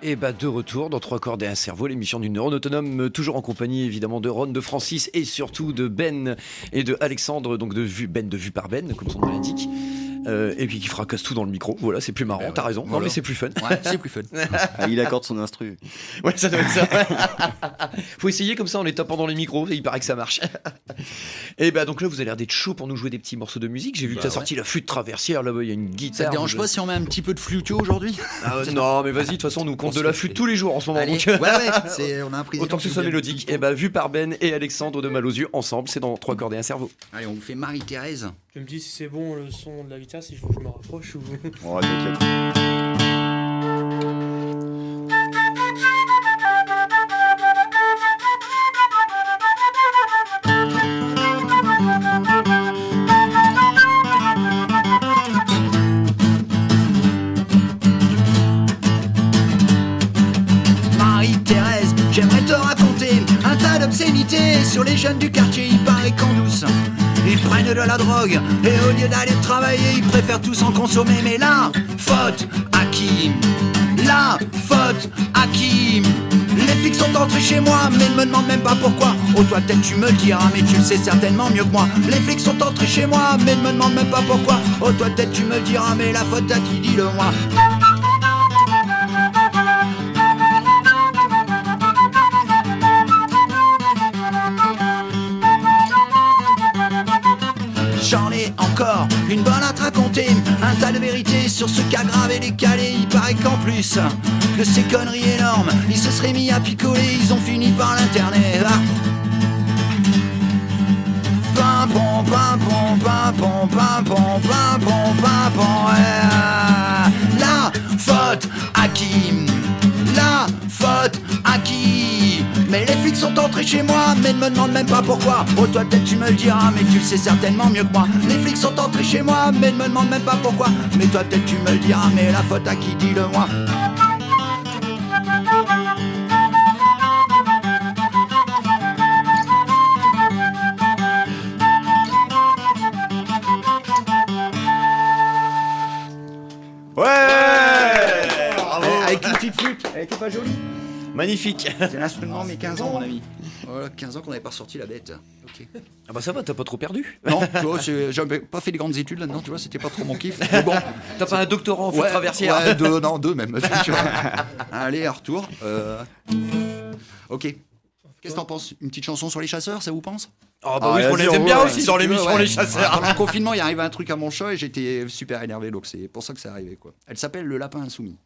Et de retour dans 3 cordes et un cerveau, l'émission du neurone autonome, toujours en compagnie évidemment de Ron, de Francis et surtout de Ben et de Alexandre, donc de vue par Ben, comme son nom l'indique. Et puis qui fracasse tout dans le micro, voilà, c'est plus marrant, t'as raison, voilà. Non mais c'est plus fun. Ouais, c'est plus fun. Il accorde son instru. Ouais, ça doit être ça. Faut essayer comme ça en les tapant dans les micros, il paraît que ça marche. Et donc là vous avez l'air d'être chaud pour nous jouer des petits morceaux de musique, j'ai vu que t'as sorti la flûte traversière, là-bas il y a une guitare. Ça te dérange pas si on met un petit peu de flutio aujourd'hui? Non mais vas-y, de toute façon on nous compte de la flûte tous les jours en ce moment. Allez, Donc... on a un président. Autant que ce soit mélodique. Et vu par Ben et Alexandre de Mal aux yeux, ensemble, c'est dans 3 cordes et un cerveau. Allez, on vous fait Marie-Thérèse. Tu me dis si c'est bon le son de la guitare, si je me rapproche ou... Oh, t'inquiète. Marie-Thérèse, j'aimerais te raconter un tas d'obscénités sur les jeunes du quartier. Il paraît qu'en douce, ils prennent de la drogue et au lieu d'aller travailler, ils préfèrent tous en consommer. Mais la faute à qui? La faute à qui? Les flics sont entrés chez moi, mais ne me demande même pas pourquoi. Oh toi peut-être tu me le diras, mais tu le sais certainement mieux que moi. Les flics sont entrés chez moi, mais ne me demande même pas pourquoi. Oh toi peut-être tu me le diras, mais la faute à qui? Dis-le-moi. J'en ai encore une bonne à te raconter, un tas de vérités sur ce cas grave et décalé. Il paraît qu'en plus de ces conneries énormes, ils se seraient mis à picoler, ils ont fini par l'internet. Pimpon, pimpon, pimpon, pimpon, pimpon, pimpon. La faute à qui? La faute à qui? Mais les flics sont entrés chez moi, mais ne me demande même pas pourquoi. Oh toi peut-être tu me le diras, mais tu le sais certainement mieux que moi. Les flics sont entrés chez moi, mais ne me demande même pas pourquoi. Mais toi peut-être tu me le diras, mais la faute à qui? Dis-le-moi. Ouais, bravo. Avec une petite flûte, elle était pas jolie? Magnifique. C'est l'instrument de mes 15 ans mon ami. Voilà, 15 ans qu'on n'avait pas ressorti la bête. Ok. Ah ça va, t'as pas trop perdu? Non, tu vois, j'avais pas fait des grandes études là-dedans, tu vois, c'était pas trop mon kiff. Mais bon, T'as pas un doctorat en flûte traversière? Ouais, deux même. Tu vois. Allez, à retour. Ok. Qu'est-ce que t'en penses? Une petite chanson sur les chasseurs, ça vous pense? Oh oui, on les aime bien aussi dans l'émission Les Chasseurs. Pendant le confinement, il arrive un truc à mon chat et j'étais super énervé, donc c'est pour ça que c'est arrivé, quoi. Elle s'appelle Le Lapin Insoumis.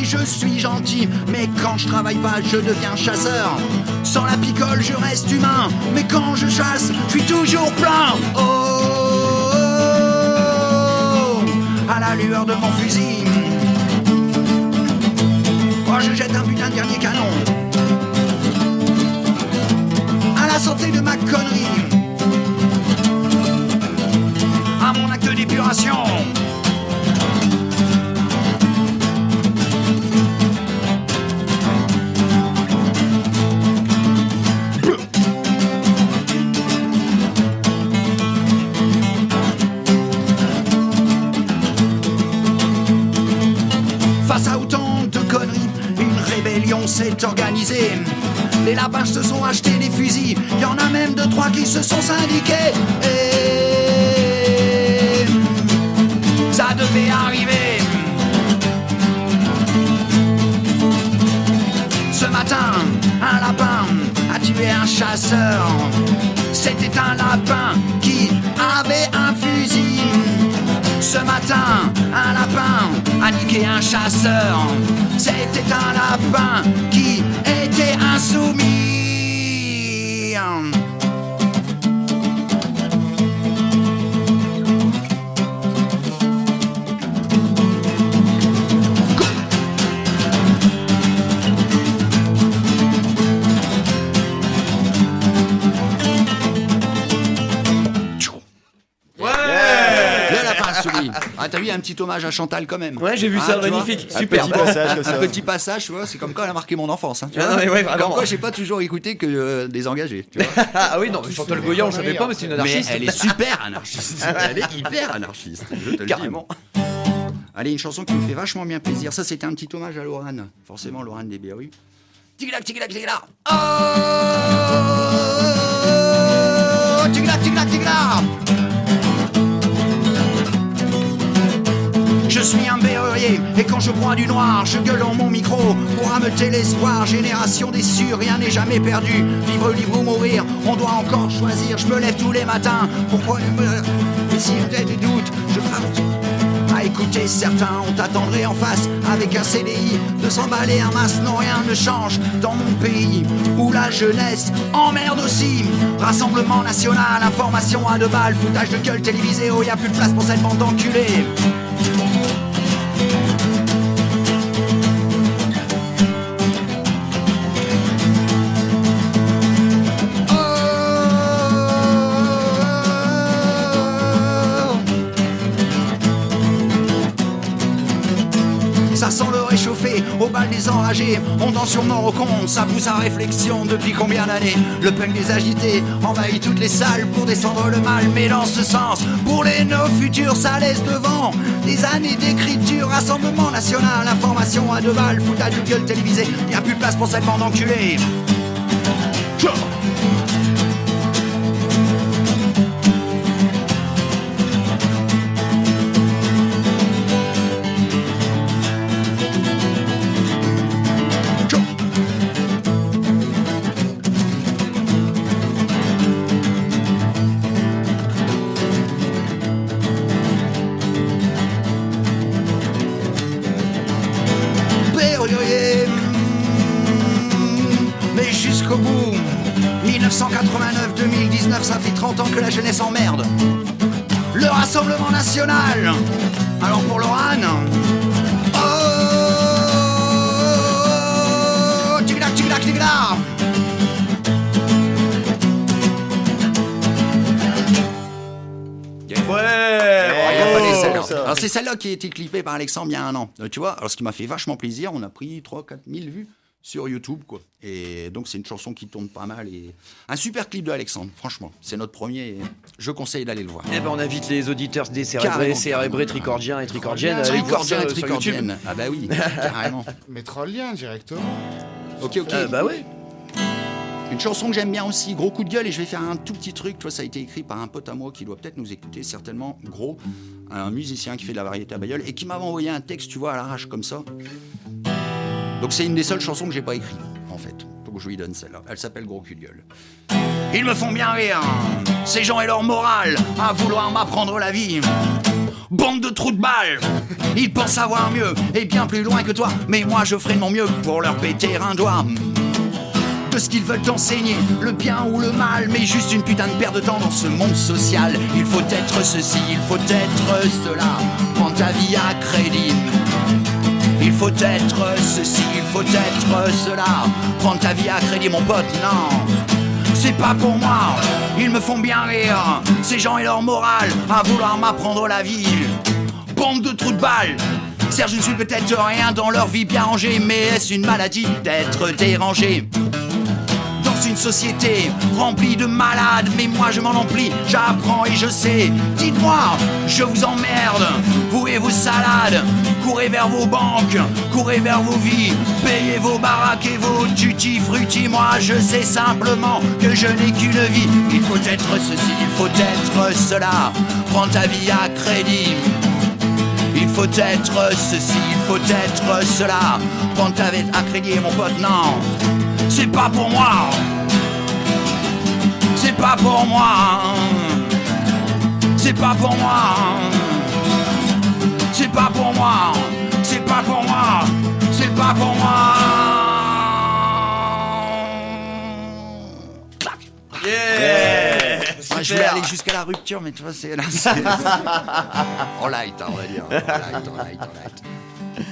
Je suis gentil, mais quand je travaille pas, je deviens chasseur. Sans la picole, je reste humain, mais quand je chasse, je suis toujours plein. Oh, à la lueur de mon fusil, oh, je jette un putain de dernier canon. À la santé de ma connerie, à mon acte d'épuration. S'est organisé. Les lapins se sont achetés des fusils. Il y en a même 2-3 qui se sont syndiqués. Et ça devait arriver. Ce matin, un lapin a tué un chasseur. C'était un lapin qui avait un fusil. Ce matin, un lapin a niqué un chasseur. C'était un lapin qui était insoumis. t'as vu, il y a un petit hommage à Chantal quand même. Ouais, j'ai vu Ah, ça, tu vois, magnifique, Un super. petit passage comme un ça. petit passage, tu vois, c'est comme quoi elle a marqué mon enfance. Hein, tu Ah, vois. non, mais ouais, vraiment. Comme quoi, j'ai pas toujours écouté que des engagés. Tu vois. Ah oui, non, mais Chantal Goya, on le savait pas, mais c'est une Mais anarchiste. elle est super anarchiste. Elle est hyper anarchiste. Je te le Carrément. dis. Allez, une chanson qui me fait vachement bien plaisir. Ça, c'était un petit hommage à Laurane. Forcément, Laurane des Berrues. Tiglac, tiglac, tiglac. Oh, tiglac, tiglac, tiglac. Je suis un berrurier et quand je bois du noir, je gueule dans mon micro pour ameuter l'espoir. Génération déçue, rien n'est jamais perdu. Vivre libre ou mourir, on doit encore choisir. Je me lève tous les matins, pourquoi ne me... Et si j'ai des doutes, je craque. À écouter certains, on t'attendrait en face avec un CDI. De s'emballer un masque, non rien ne change dans mon pays où la jeunesse emmerde aussi. Rassemblement national, information à 2 balles, foutage de gueule télévisé, oh y a plus de place pour cette bande d'enculés. Ça sent le réchauffé, au bal des enragés. On danse sur mort au compte, ça pousse à réflexion. Depuis combien d'années le punk des agités envahit toutes les salles pour descendre le mal. Mais dans ce sens, pour les nos futurs, ça laisse devant des années d'écriture. Rassemblement national, information à 2 balles, foutage de gueule télévisé. Y a plus de place pour cette bande d'enculés. Mais jusqu'au bout, 1989-2019, ça fait 30 ans que la jeunesse emmerde. Le Rassemblement National. Alors pour Laurane, oh, tiglac, tiglac, tiglac. Ouais, Il y a pas des celles-là. ça. Alors c'est celle-là qui a été clippée par Alexandre il y a 1 an. Tu vois, alors ce qui m'a fait vachement plaisir, on a pris 3-4 000 vues sur YouTube, quoi. Et donc c'est une chanson qui tourne pas mal et un super clip de Alexandre. Franchement, c'est notre premier. Et je conseille d'aller le voir. Eh ben on invite les auditeurs des Carrément, cérébrés, tricordiens et tricordiennes à aller voir Tricordien ça et sur YouTube. tricordienne. Ah bah oui, carrément. Mettra le lien directement. Ok. Bah ouais. Une chanson que j'aime bien aussi, gros coup de gueule, et je vais faire un tout petit truc. Tu vois, ça a été écrit par un pote à moi qui doit peut-être nous écouter, certainement, Gros, un musicien qui fait de la variété à Bayeul, et qui m'avait envoyé un texte, tu vois, à l'arrache comme ça. Donc c'est une des seules chansons que j'ai pas écrites, en fait. Donc je lui donne celle-là. Elle s'appelle Gros cul de gueule. Ils me font bien rire, ces gens et leur morale, à vouloir m'apprendre la vie. Bande de trous de balles, ils pensent savoir mieux et bien plus loin que toi. Mais moi je ferai de mon mieux pour leur péter un doigt. De ce qu'ils veulent t'enseigner, le bien ou le mal, mais juste une putain de perte de temps dans ce monde social. Il faut être ceci, il faut être cela, prends ta vie à crédit. Il faut être ceci, il faut être cela, prends ta vie à crédit mon pote, non. C'est pas pour moi, ils me font bien rire, ces gens et leur morale, à vouloir m'apprendre la vie. Bande de trous de balles, certes je ne suis peut-être rien dans leur vie bien rangée, mais est-ce une maladie d'être dérangé? Dans une société remplie de malades, mais moi je m'en emplis, j'apprends et je sais. Dites-moi, je vous emmerde, vous et vos salades. Courez vers vos banques, courez vers vos vies, payez vos baraques et vos tutti-frutti. Moi je sais simplement que je n'ai qu'une vie. Il faut être ceci, il faut être cela, prends ta vie à crédit. Il faut être ceci, il faut être cela, prends ta vie à crédit mon pote, non. C'est pas pour moi, c'est pas pour moi, c'est pas pour moi, c'est pas pour moi, c'est pas pour moi, c'est pas pour moi. Clac. Yeah. Ouais, je voulais aller jusqu'à la rupture, mais tu vois, c'est là. C'est... en light, hein, on va dire. En light.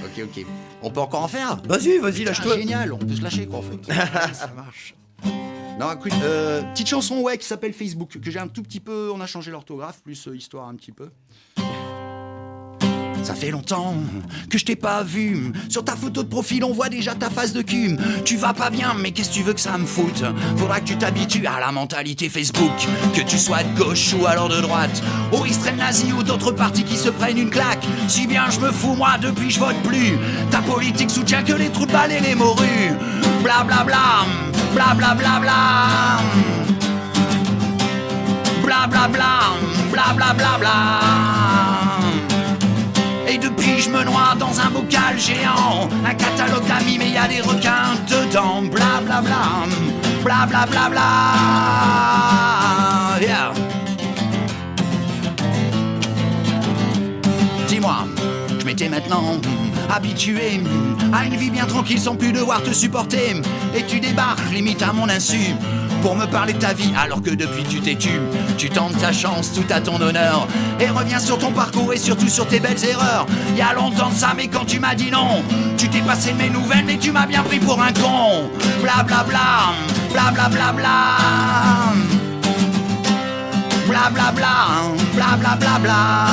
Ok. On peut encore en faire? Vas-y, Putain, lâche-toi. Génial, on peut se lâcher quoi en fait. Ça marche. Non, écoute, petite chanson qui s'appelle Facebook, que j'ai un tout petit peu, on a changé l'orthographe, plus histoire un petit peu. Ça fait longtemps que je t'ai pas vu. Sur ta photo de profil, on voit déjà ta face de cul. Tu vas pas bien, mais qu'est-ce que tu veux que ça me foute? Faudra que tu t'habitues à la mentalité Facebook. Que tu sois de gauche ou alors de droite, au extrême nazi ou d'autres partis qui se prennent une claque. Si bien je me fous, moi, depuis je vote plus. Ta politique soutient que les trous de balles et les morues. Bla bla bla, bla bla bla bla. Bla bla bla, bla bla bla bla. Et depuis je me noie dans un bocal géant. Un catalogue d'amis mais y a des requins dedans. Bla bla bla, bla bla bla bla. Yeah. Dis-moi, je m'étais maintenant habitué à une vie bien tranquille sans plus devoir te supporter. Et tu débarques limite à mon insu pour me parler de ta vie alors que depuis tu t'es tu. Tu tentes ta chance tout à ton honneur et reviens sur ton parcours et surtout sur tes belles erreurs. Y a longtemps de ça mais quand tu m'as dit non, tu t'es passé de mes nouvelles mais tu m'as bien pris pour un con. Bla bla bla, bla bla bla bla. Bla bla bla, bla bla bla bla.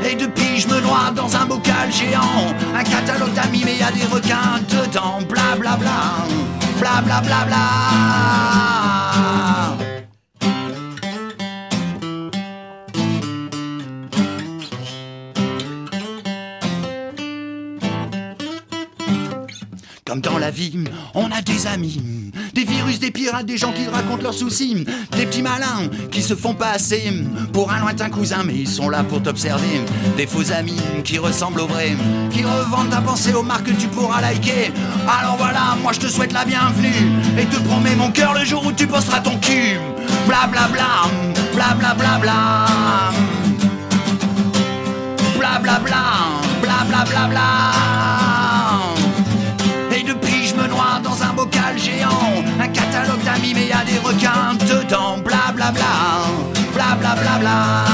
Et depuis je me noie dans un bocal géant. Un catalogue d'amis mais y a des requins dedans. Bla bla bla, bla bla bla bla. Comme dans la vie, on a des amis, des virus, des pirates, des gens qui racontent leurs soucis, des petits malins qui se font passer pour un lointain cousin, mais ils sont là pour t'observer. Des faux amis qui ressemblent aux vrais, qui revendent ta pensée aux marques que tu pourras liker. Alors voilà, moi je te souhaite la bienvenue et te promets mon cœur le jour où tu posteras ton cul. Bla bla bla, bla bla bla bla. Bla bla bla, bla bla bla bla. Dans un bocal géant, un catalogue d'amis mais y a des requins dedans. Bla bla bla, bla bla bla bla.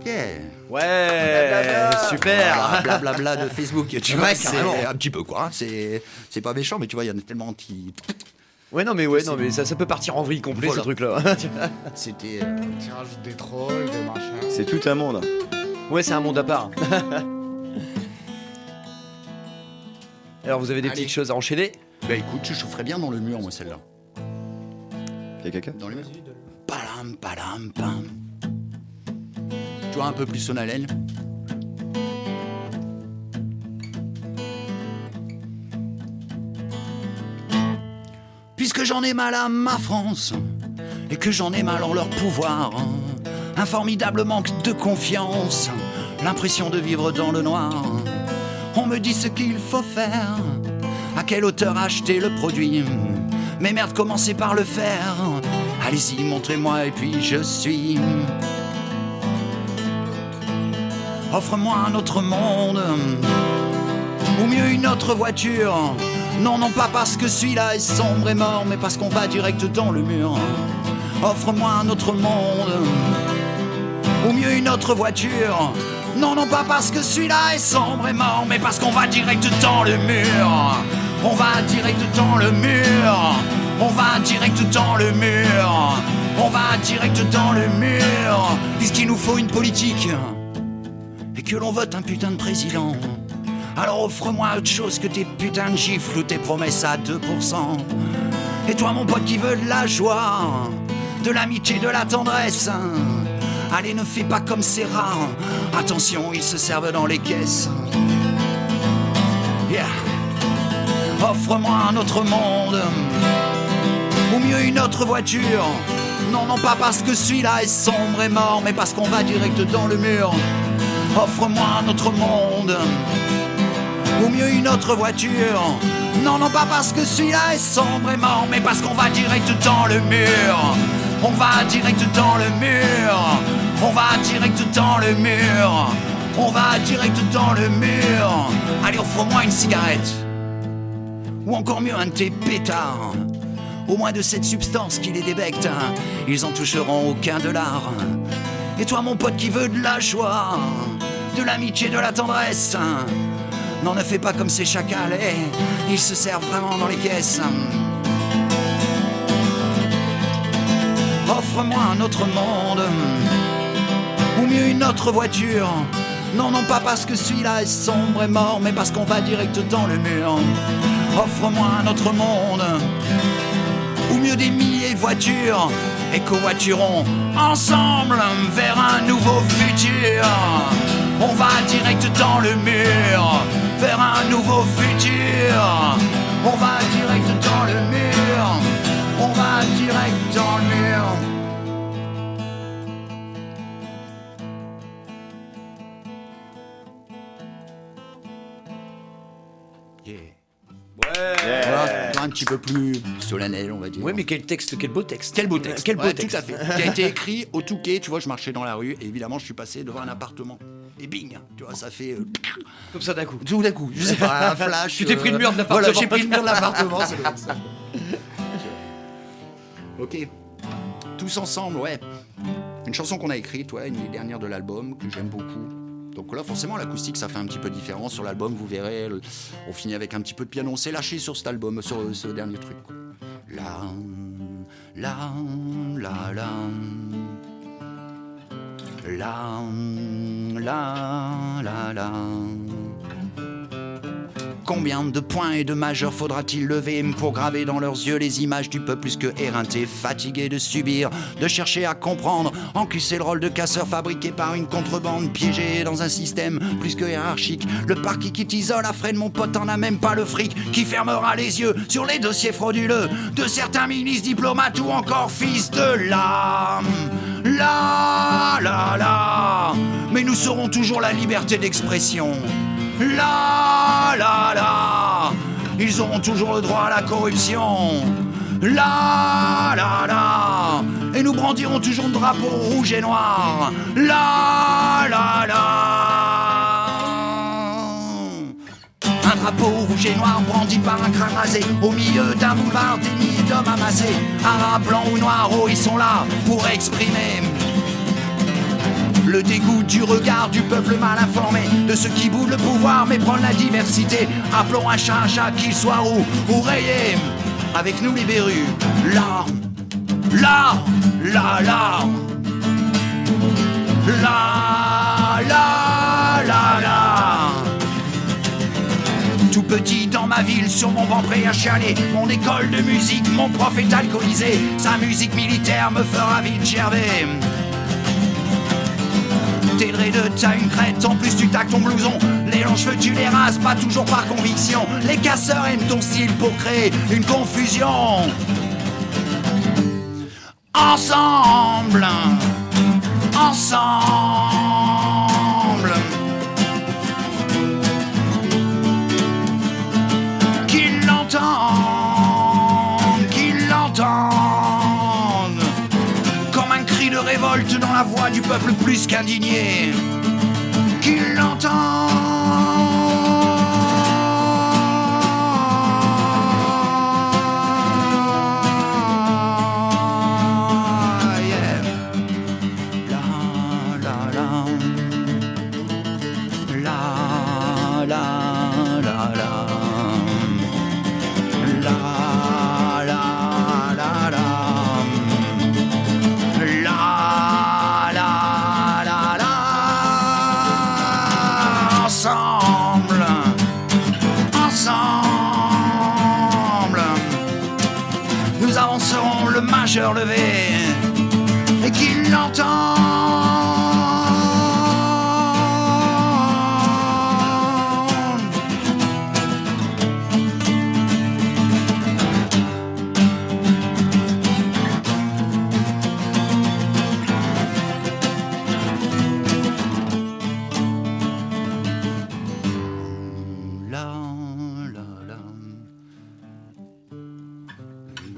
Yeah. Ouais, super. Bla bla bla de Facebook, tu vois, Ouais, c'est carrément. un petit peu quoi. C'est pas méchant, mais tu vois, il y en a tellement qui. Ouais, non, mais ça peut partir en vrille complet, Voilà. ce truc-là. C'était. Tu rajoutes des trolls, des machins. C'est tout un monde. Ouais, c'est un monde à part. Alors, vous avez des Allez. petites choses à enchaîner? Bah écoute, je chaufferais bien dans le mur, moi, celle-là. Y'a quelqu'un? Dans le mur. Palam, palam, pam. Tu vois, un peu plus solennel. Puisque j'en ai mal à ma France et que j'en ai mal en leur pouvoir, un formidable manque de confiance, l'impression de vivre dans le noir. On me dit ce qu'il faut faire, à quelle hauteur acheter le produit. Mais merde, commencez par le faire. Allez-y, montrez-moi et puis je suis. Offre-moi un autre monde, ou mieux une autre voiture. Non, non pas parce que celui-là est sombre et mort, mais parce qu'on va direct dans le mur. Offre-moi un autre monde, ou mieux une autre voiture. Non, non pas parce que celui-là est sombre et mort, mais parce qu'on va direct dans le mur. On va direct dans le mur. On va direct dans le mur. On va direct dans le mur. Puisqu'il nous faut une politique et que l'on vote un putain de président, alors offre-moi autre chose que tes putains de gifles ou tes promesses à 2%. Et toi mon pote qui veut de la joie, de l'amitié, de la tendresse, allez ne fais pas comme ces rats. Attention, ils se servent dans les caisses. Yeah. Offre-moi un autre monde, ou mieux une autre voiture. Non, non pas parce que celui-là est sombre et mort, mais parce qu'on va direct dans le mur. Offre-moi un autre monde, ou mieux une autre voiture. Non, non pas parce que celui-là est sombre et mort, mais parce qu'on va direct dans le mur. On va direct dans le mur. On va direct dans le mur. On va direct dans le mur. Allez, offre-moi une cigarette, ou encore mieux un de tes pétards. Au moins de cette substance qui les débecte, ils en toucheront aucun dollar. Et toi mon pote qui veut de la joie, de l'amitié, de la tendresse, non ne fais pas comme ces chacals, ils se servent vraiment dans les caisses. Offre-moi un autre monde, ou mieux une autre voiture. Non, non, pas parce que celui-là est sombre et mort, mais parce qu'on va direct dans le mur. Offre-moi un autre monde, ou mieux des milliers de voitures, et covoiturons ensemble vers un nouveau futur. On va direct dans le mur, vers un nouveau futur. On va direct dans le mur, on va direct dans le mur. Yeah. Ouais. Voilà, un petit peu plus solennel, on va dire. Ouais, mais quel texte, quel beau texte. Quel beau texte. Quel beau Ouais, texte. tout à fait. Qui a été écrit au Touquet, tu vois, je marchais dans la rue et évidemment je suis passé devant un appartement. Et bing, tu vois, ça fait Comme ça d'un coup. tout d'un coup, je sais pas, un flash. Tu t'es pris le mur de l'appartement. Voilà, j'ai pris le mur de l'appartement, c'est comme ça. Ok. Tous ensemble, ouais. Une chanson qu'on a écrite, ouais, une des dernières de l'album, que j'aime beaucoup. Donc là, forcément, l'acoustique, ça fait un petit peu différent. Sur l'album, vous verrez, on finit avec un petit peu de piano. On s'est lâché sur cet album, sur ce dernier truc, quoi. La, la, la, la. La, la, la, la. Combien de points et de majeurs faudra-t-il lever pour graver dans leurs yeux les images du peuple plus que éreinté, fatigué de subir, de chercher à comprendre, encaisser le rôle de casseur fabriqué par une contrebande, piégé dans un système plus que hiérarchique. Le parquet qui t'isole à frais de mon pote en a même pas le fric, qui fermera les yeux sur les dossiers frauduleux de certains ministres, diplomates ou encore fils de l'âme. La, la, la. Mais nous serons toujours la liberté d'expression. La, la, la. Ils auront toujours le droit à la corruption. La, la, la. Et nous brandirons toujours le drapeau rouge et noir. La, la, la. Un drapeau rouge et noir brandi par un crâne rasé au milieu d'un boulevard, des milliers d'hommes amassés. Arabes, blancs ou noirs, oh, ils sont là pour exprimer le dégoût du regard du peuple mal informé, de ceux qui boudent le pouvoir mais prônent la diversité. Appelons un chat, qu'il soit roux ou rayé. Avec nous les berus. Là, là, là, là. Là, là, là, là. Tout petit dans ma ville, sur mon banc prêt à chialer. Mon école de musique, mon prof est alcoolisé. Sa musique militaire me fera vite gerber. T'es de t'as une crête, en plus tu taques ton blouson. Les longs cheveux tu les rases, pas toujours par conviction. Les casseurs aiment ton style pour créer une confusion. Ensemble, ensemble. Qu'ils l'entendent, qu'ils l'entendent. Comme un cri de révolte dans la voix du peuple plus qu'indigné. Qu'ils l'entendent. Yeah. La, la, la. La, la, la, la. La, la, la, la. La, la, la, la. Ensemble, ensemble, nous avancerons le majeur levé et qu'il l'entend. La, la, la.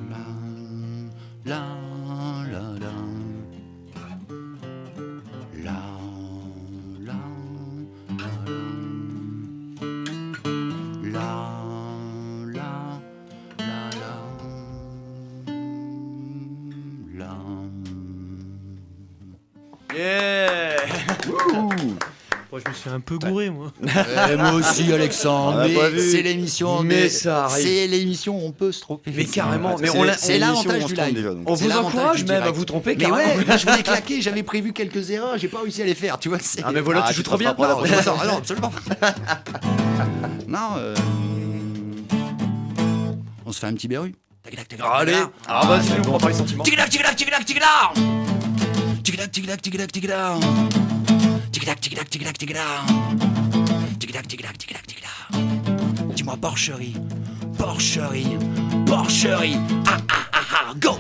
La, la, la, la. La, la, la, la. La, la, la, la. La. Yeah. Moi, je me suis un peu gouré, moi. Moi aussi, Alexandre. On a Mais pas vu. c'est l'émission. Mais ça arrive. C'est l'émission où on peut se tromper. Mais carrément, mais C'est on, les- l'a- c'est les l'avantage émissions où du on se trompe live. déjà, donc. on C'est vous l'avantage encourage du même à direct. vous tromper Mais carrément. ouais, là, je voulais claquer, j'avais prévu quelques erreurs, j'ai pas réussi à les faire, tu vois. Ah mais voilà, tu Ah, joues tu trop te bien. rattraperas la prochaine Non, absolument pas. Non, on se fait un petit berru. Allez, ah vas-y, nous prends pas les sentiments. Tic-tac, tic-tac, tic-tac, tic-tac. Tic-tac, tic-tac, tic-tac, tic-tac. Tic-tac, tic-tac, tic-tac, tic-tac. Tic-tac, tic-tac, tic-tac, tic-tac. Dis-moi porcherie, porcherie, porcherie. Ah, ah, ah, ah, go.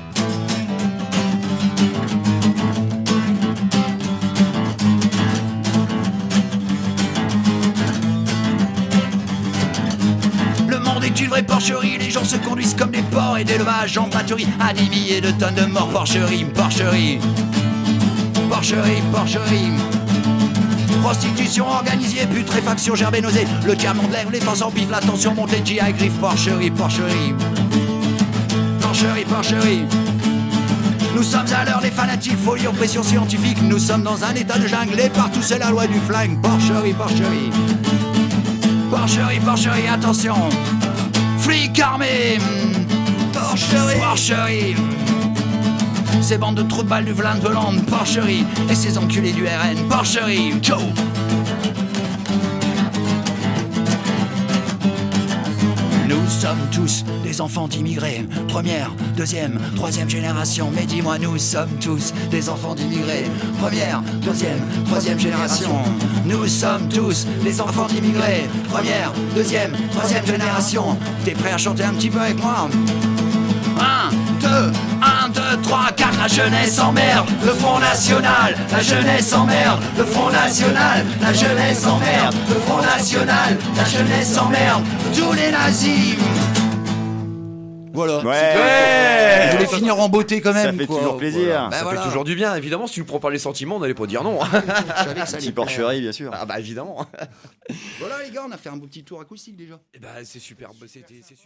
Le monde est une vraie porcherie, les gens se conduisent comme des porcs et d'élevage en pâturerie. À des milliers de tonnes de morts, porcherie, porcherie. Porcherie, porcherie. Prostitution organisée, putréfaction, gerbe et nausée. Le diamant lève, les temps s'empivent, la tension monte, les GI griffes, porcherie, porcherie. Porcherie, porcherie. Nous sommes à l'heure des fanatiques, folie, oppression scientifique. Nous sommes dans un état de jungle et partout c'est la loi du flingue. Porcherie, porcherie. Porcherie, porcherie, attention. Flics armés. Porcherie, porcherie. Ces bandes de trous de balles du Vlan de Hollande, porcherie. Et ces enculés du RN, porcherie. Ciao. Nous sommes tous des enfants d'immigrés. Première, deuxième, troisième génération. Mais dis-moi, nous sommes tous des enfants d'immigrés. Première, deuxième, troisième génération. Nous sommes tous des enfants d'immigrés. Première, deuxième, troisième génération. T'es prêt à chanter un petit peu avec moi? 1, 2, 3, 4, la jeunesse emmerde, le Front National, la jeunesse emmerde, le Front National, la jeunesse emmerde, le Front National, la jeunesse emmerde, tous les nazis. Voilà. Ouais. Je voulais finir en beauté quand même. Ça fait quoi. toujours plaisir. Bah Ça voilà. fait toujours du bien, évidemment. Si tu ne prends pas les sentiments, on n'allait pas dire non. Je savais que ça allait Petit plaire. porcherie, bien sûr. Ah bah évidemment. Voilà les gars, on a fait un beau petit tour acoustique déjà. Eh bah c'est superbe, c'est super.